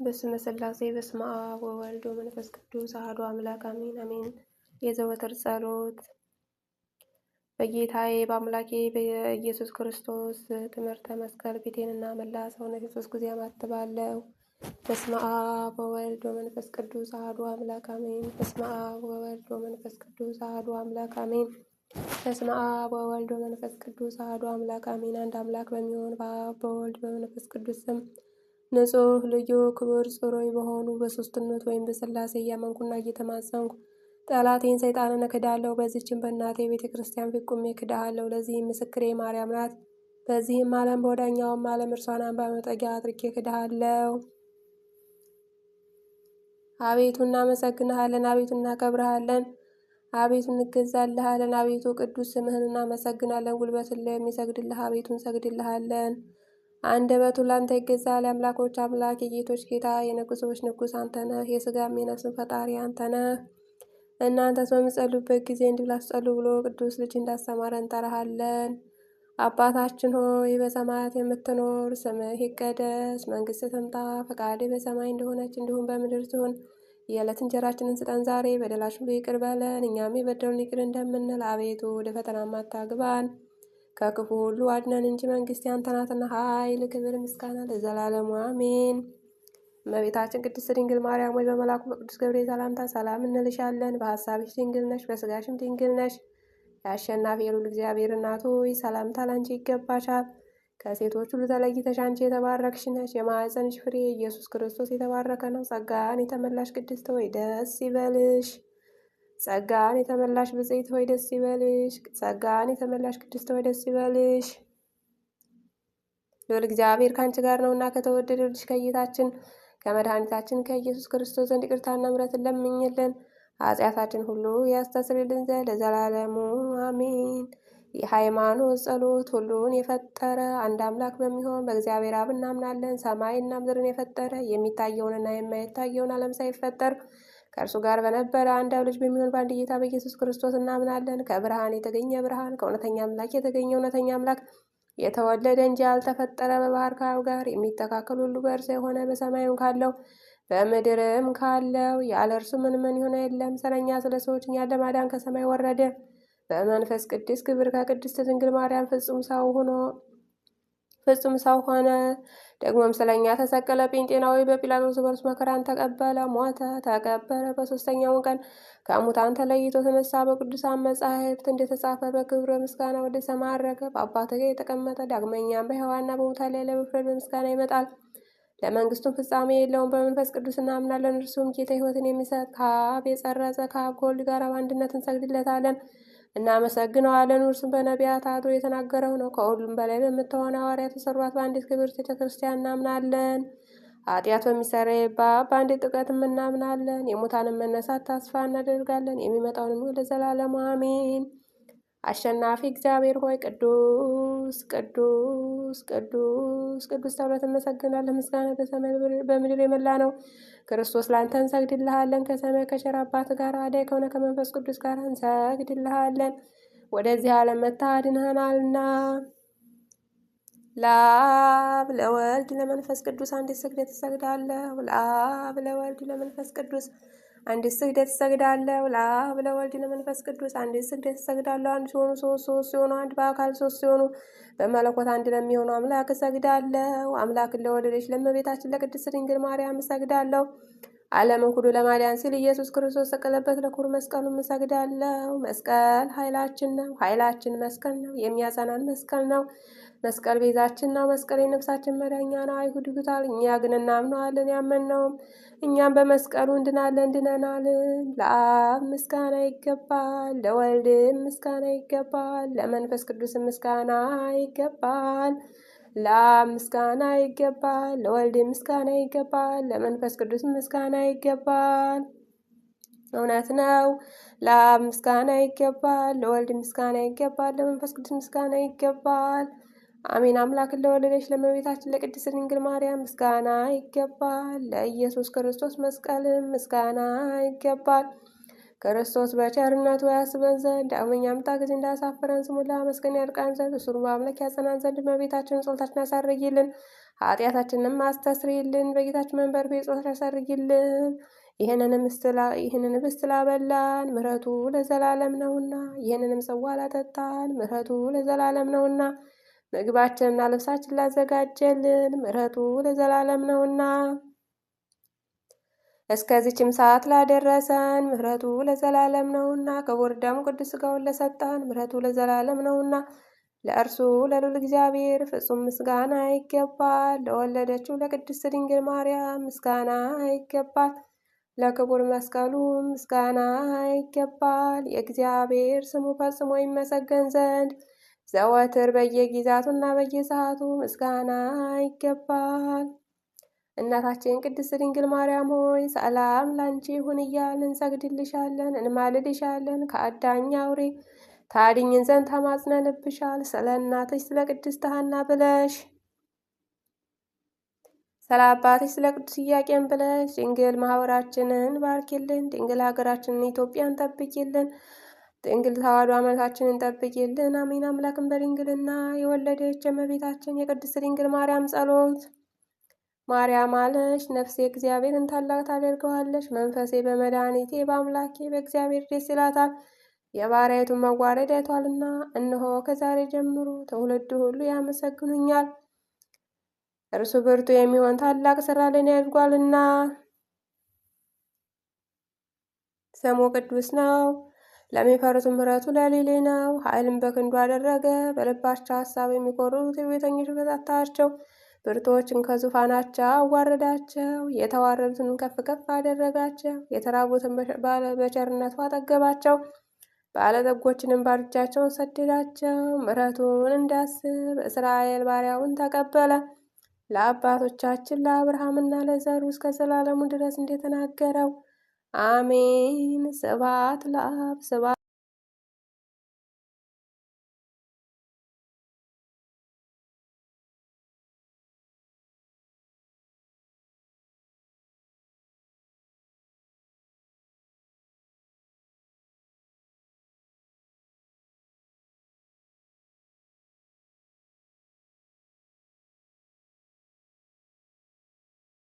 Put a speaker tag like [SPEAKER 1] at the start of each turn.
[SPEAKER 1] በስመ ሥላሴ በስመ አብ ወወልድ ወመንፈስ ቅዱስ አሐዱ አምላክ አሜን አሜን። የዘወትር ጸሎት በጌታዬ በአምላኬ በኢየሱስ ክርስቶስ ትምህርተ መስቀል ፊቴንና መላ ሰውነቴ 3 ጊዜ አማትባለሁ። በስመ አብ ወወልድ ወመንፈስ ቅዱስ አሐዱ አምላክ አሜን። በስመ አብ ወወልድ ወመንፈስ ቅዱስ አሐዱ አምላክ አሜን። በስመ አብ ወወልድ ወመንፈስ ቅዱስ አሐዱ አምላክ አሜን። አንድ አምላክ በሚሆን በአብ በወልድ በመንፈስ ቅዱስ ስም ንጹሕ ልዩ ክቡር ጽሩይ በሆኑ በሦስትነት ወይም በሥላሴ እያመንኩና እየተማጸንኩ ጠላቴን ሰይጣንን እክዳለሁ። በዚህችም በእናቴ ቤተ ክርስቲያን ፊት ቆሜ እክድሃለሁ። ለዚህም ምስክሬ ማርያም ናት። በዚህም ዓለም በወዲያኛውም ዓለም እርሷን አምባ መጠጊያ አድርጌ እክድሃለሁ። አቤቱ እናመሰግንሃለን፣ አቤቱ እናከብርሃለን፣ አቤቱ እንገዛልሃለን። አቤቱ ቅዱስ ስምህን እናመሰግናለን። ጉልበትን ለሚሰግድልህ አቤቱ እንሰግድልሃለን። አንደበቱ ላንተ ይገዛል። የአምላኮች አምላክ የጌቶች ጌታ የንጉሶች ንጉሥ አንተ ነህ። የሥጋም የነፍስን ፈጣሪ አንተ ነህ። እናንተስ በምትጸልዩበት ጊዜ እንዲህ ብላችሁ ጸልዩ ብሎ ቅዱስ ልጅ እንዳስተማረ እንጠራሃለን። አባታችን ሆይ በሰማያት የምትኖር፣ ስምህ ይቀደስ፣ መንግሥትህ ትምጣ፣ ፈቃድህ በሰማይ እንደሆነች እንዲሁም በምድር ትሁን። የዕለት እንጀራችንን ስጠን ዛሬ፣ በደላችን ሁሉ ይቅር በለን እኛም የበደሉንን ይቅር እንደምንል፣ አቤቱ ወደ ፈተናም አታግባን ከክፉ ሁሉ አድነን እንጂ መንግሥት ያንተ ናትና፣ ኃይል፣ ክብር፣ ምስጋና ለዘላለሙ አሜን። እመቤታችን ቅድስት ድንግል ማርያም ሆይ በመልአኩ በቅዱስ ገብርኤል ሰላምታ ሰላም እንልሻለን። በሐሳብሽ ድንግል ነሽ፣ በሥጋሽም ድንግል ነሽ። የአሸናፊ የልዑል እግዚአብሔር እናቱ ሆይ ሰላምታ ላንቺ ይገባሻል። ከሴቶች ሁሉ ተለይተሽ አንቺ የተባረክሽ ነሽ። የማኅፀንሽ ፍሬ ኢየሱስ ክርስቶስ የተባረከ ነው። ጸጋን የተመላሽ ቅድስት ሆይ ደስ ይበልሽ። ጸጋን የተመላሽ ብፅዕት ሆይ ደስ ይበልሽ። ጸጋን የተመላሽ ቅድስት ሆይ ደስ ይበልሽ። ልዑል እግዚአብሔር ከአንቺ ጋር ነውና ከተወደደው ልጅሽ ከጌታችን ከመድኃኒታችን ከኢየሱስ ክርስቶስ ዘንድ ይቅርታና ምሕረትን ለምኝልን ኃጢአታችን ሁሉ ያስተሰርይልን ዘንድ ለዘላለሙ አሜን። የሃይማኖት ጸሎት። ሁሉን የፈጠረ አንድ አምላክ በሚሆን በእግዚአብሔር አብ እናምናለን። ሰማይና ምድርን የፈጠረ የሚታየውንና የማይታየውን ዓለም ሳይፈጠር ከእርሱ ጋር በነበረ አንድ አብ ልጅ በሚሆን በአንድ ጌታ በኢየሱስ ክርስቶስ እናምናለን። ከብርሃን የተገኘ ብርሃን፣ ከእውነተኛ አምላክ የተገኘ እውነተኛ አምላክ፣ የተወለደ እንጂ ያልተፈጠረ፣ በባህር ከአብ ጋር የሚተካከል ሁሉ በእርሱ የሆነ፣ በሰማይም ካለው በምድርም ካለው ያለ እርሱ ምንም የሆነ የለም። ስለኛ ስለ ሰዎች እኛን ለማዳን ከሰማይ ወረደ። በመንፈስ ቅዱስ ክብር ከቅድስት ድንግል ማርያም ፍጹም ሰው ሆነ። ደግሞም ስለኛ ተሰቀለ። ጴንጤናዊ በጲላጦስ በእርሱ መከራን ተቀበለ፣ ሞተ፣ ተቀበረ። በሦስተኛው ቀን ከሙታን ተለይቶ ተነሳ። በቅዱሳን መጻሕፍት እንደተጻፈ በክብር ምስጋና ወደ ሰማይ ዐረገ። በአባቱ ቀኝ የተቀመጠ። ዳግመኛም በሕያዋንና በሙታን ላይ ለመፍረድ በምስጋና ይመጣል። ለመንግስቱም ፍጻሜ የለውም። በመንፈስ ቅዱስ እናምናለን። እርሱም ጌታ ሕይወትን የሚሰጥ ከአብ የጸረጸ ከአብ ከወልድ ጋር በአንድነት እንሰግድለታለን እናመሰግነዋለን። እርሱም በነቢያት አድሮ የተናገረው ነው። ከሁሉም በላይ በምትሆን ሐዋርያት የተሰሯት በአንዲት ክብርት ቤተ ክርስቲያን እናምናለን። ኃጢአት በሚሰረይባት በአንዲት ጥምቀትም እናምናለን። የሙታንን መነሳት ተስፋ እናደርጋለን። የሚመጣውንም ለዘላለሙ አሜን። አሸናፊ እግዚአብሔር ሆይ ቅዱስ ቅዱስ ቅዱስ ቅዱስ ተብለህ ትመሰገናለህ። ምስጋና በሰማይ በምድር የመላ ነው። ክርስቶስ ላንተ እንሰግድልሃለን። ከሰማይ ከቸር አባት ጋር አዳይ ከሆነ ከመንፈስ ቅዱስ ጋር እንሰግድልሃለን። ወደዚህ ዓለም መጥተህ አድነኸናልና። ለአብ ለወልድ ለመንፈስ ቅዱስ አንዲት ስግደት እሰግዳለሁ። ለአብ ለወልድ ለመንፈስ ቅዱስ አንዲት ስግደት እሰግዳለሁ። ለአብ ለወልድ ለመንፈስ ቅዱስ አንዲት ስግደት እሰግዳለሁ። አንድ ሲሆኑ ሶስት፣ ሶስት ሲሆኑ አንድ፣ በአካል ሶስት ሲሆኑ በመለኮት አንድ ለሚሆኑ አምላክ እሰግዳለሁ። አምላክን ለወለደች ለእመቤታችን ለቅድስት ድንግል ማርያም እሰግዳለሁ። ዓለምን ሁሉ ለማዳን ሲል ኢየሱስ ክርስቶስ ተሰቀለበት ለክቡር መስቀሉም እሰግዳለሁ። መስቀል ኃይላችን ነው። ኃይላችን መስቀል ነው። የሚያጸናን መስቀል ነው። መስቀል ቤዛችን ነው። መስቀል የነፍሳችን መዳኛ ነው። አይሁድ ይሉታል፣ እኛ ግን እናምነዋለን። ያመንነውም እኛም በመስቀሉ እንድናለን ድነናል። ለአብ ምስጋና ይገባል፣ ለወልድም ምስጋና ይገባል፣ ለመንፈስ ቅዱስ ምስጋና ይገባል። ለአብ ምስጋና ይገባል፣ ለወልድ ምስጋና ይገባል፣ ለመንፈስ ቅዱስ ምስጋና ይገባል። እውነት ነው። ለአብ ምስጋና ይገባል፣ ለወልድ ምስጋና ይገባል፣ ለመንፈስ ቅዱስ ምስጋና ይገባል። አሜን። አምላክን ለወለደች ለእመቤታችን ለቅድስት ድንግል ማርያም ምስጋና ይገባል። ለኢየሱስ ክርስቶስ መስቀልም ምስጋና ይገባል። ክርስቶስ በቸርነቱ ያስበን ዘንድ ዳግመኛ መጣ ጊዜ እንዳያሳፍረን ስሙን ለማመስገን ያድቃን ዘንድ እሱን በአምላክ ያጸናን ዘንድ እመቤታችንን ጸሎታችንን ያሳርግልን። ኃጢአታችንም አስተስርይልን። በጌታችን መንበር ጾት ያሰርግልን። ይህንንም ህብስት ላበላን ምሕረቱ ለዘላለም ነውና፣ ይህንንም ጽዋ ላጠጣን ምሕረቱ ለዘላለም ነውና፣ ምግባችንና ልብሳችን ላዘጋጀልን ምሕረቱ ለዘላለም ነውና፣ እስከዚችም ሰዓት ላደረሰን ምሕረቱ ለዘላለም ነውና፣ ክቡር ደሙ ቅዱስ ሥጋውን ለሰጠን ምሕረቱ ለዘላለም ነውና፣ ለእርሱ ለልዑል እግዚአብሔር ፍጹም ምስጋና ይገባል። ለወለደችው ለቅድስት ድንግል ማርያም ምስጋና ይገባል። ለክቡር መስቀሉ ምስጋና ይገባል። የእግዚአብሔር ስሙ ፈጽሞ ይመሰገን ዘንድ ዘወትር በየጊዜያቱና በየሰዓቱ ምስጋና ይገባል። እናታችን ቅድስት ድንግል ማርያም ሆይ ሰላም ላንቺ ይሁን እያልን እንሰግድልሻለን፣ እንማልድሻለን። ከአዳኝ አውሬ ታድኝን ዘንድ ተማጽነንብሻል። ስለ እናትሽ ስለ ቅድስት ሐና ብለሽ፣ ስለ አባትሽ ስለ ቅዱስ ኢያቄም ብለሽ ድንግል ማህበራችንን ባርኪልን። ድንግል ሀገራችንን ኢትዮጵያን ጠብቂልን። ድንግል ተዋሕዶ አምላካችንን ጠብቂልን። አሜን። አምላክን በድንግልና የወለደች የእመቤታችን የቅድስት ድንግል ማርያም ጸሎት። ማርያም አለች፣ ነፍሴ እግዚአብሔርን ታላቅ ታደርገዋለች፣ መንፈሴ በመድኃኒቴ በአምላኬ በእግዚአብሔር ደስ ይላታል። የባሪያይቱን መዋረድ አይቷልና፣ እነሆ ከዛሬ ጀምሮ ትውልድ ሁሉ ያመሰግኑኛል። እርሱ ብርቱ የሚሆን ታላቅ ሥራ ለእኔ አድርጓልና። ስሙ ቅዱስ ነው፣ ለሚፈሩት ምሕረቱ ለሌሌ ነው። ኃይልን በክንዱ አደረገ፣ በልባቸው ሐሳብ የሚኮሩት ትዕቢተኞች በታታቸው። ብርቶችን ከዙፋናቸው አዋረዳቸው፣ የተዋረዱትን ከፍ ከፍ አደረጋቸው። የተራቡትን በቸርነቱ አጠገባቸው፣ ባለጠጎችንም ባዶ እጃቸውን ሰደዳቸው። ምሕረቱን እንዳስብ እስራኤል ባሪያውን ተቀበለ። ለአባቶቻችን ለአብርሃምና ለዘሩ እስከ ዘላለሙ ድረስ እንደተናገረው አሜን። ስብሐት ለአብ።